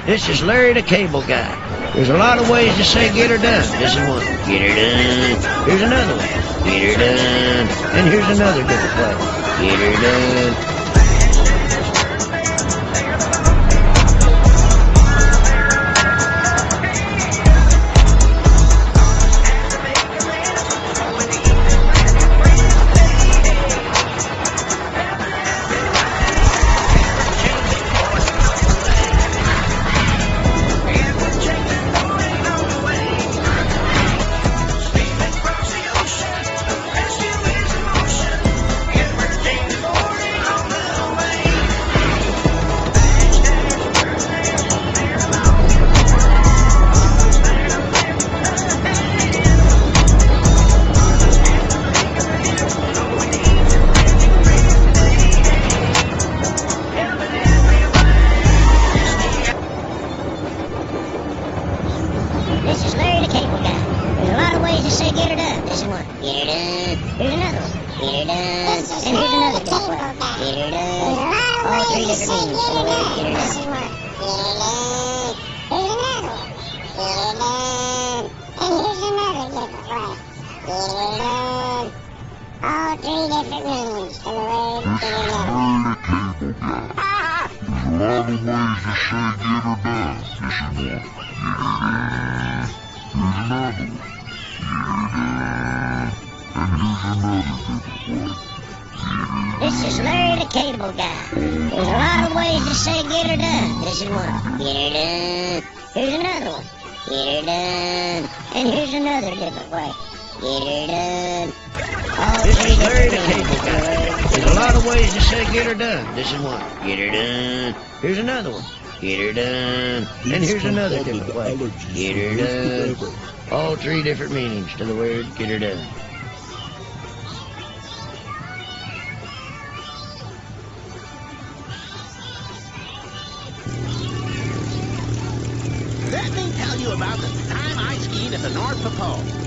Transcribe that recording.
This is Larry the Cable Guy. There's a lot of ways to say get her done. This is one. Get her done. Here's another one. Get her done. And here's another different way. Get her done. This is Larry the Cable Guy. There's a lot of ways to say get her done. This is one. Get her done. Here's another one. Get her done. And here's another different way. Get her done. All three different meanings for the word get her done. This is one. Get her done. Here's another one. Get her done. And here's another different way. Get her done. All three different meanings for the word get her done. There's a lot of ways to say get her done. This is one. Get her done. Here's another one. Get her done. And here's another different way. This is Larry the Cable Guy. There's a lot of ways to say get her done. This is one. Get her done. Here's another one. Get her done. And here's another different way. Get her done. All This three is Larry the different Cable meanings for the Guy. word There's a lot of ways to say get her done. This is one. Get her done. Here's another one. Get her done. And here's another different way. Get her done. All three different meanings to the word get her done. Let me tell you about the time I skied at the North Pole.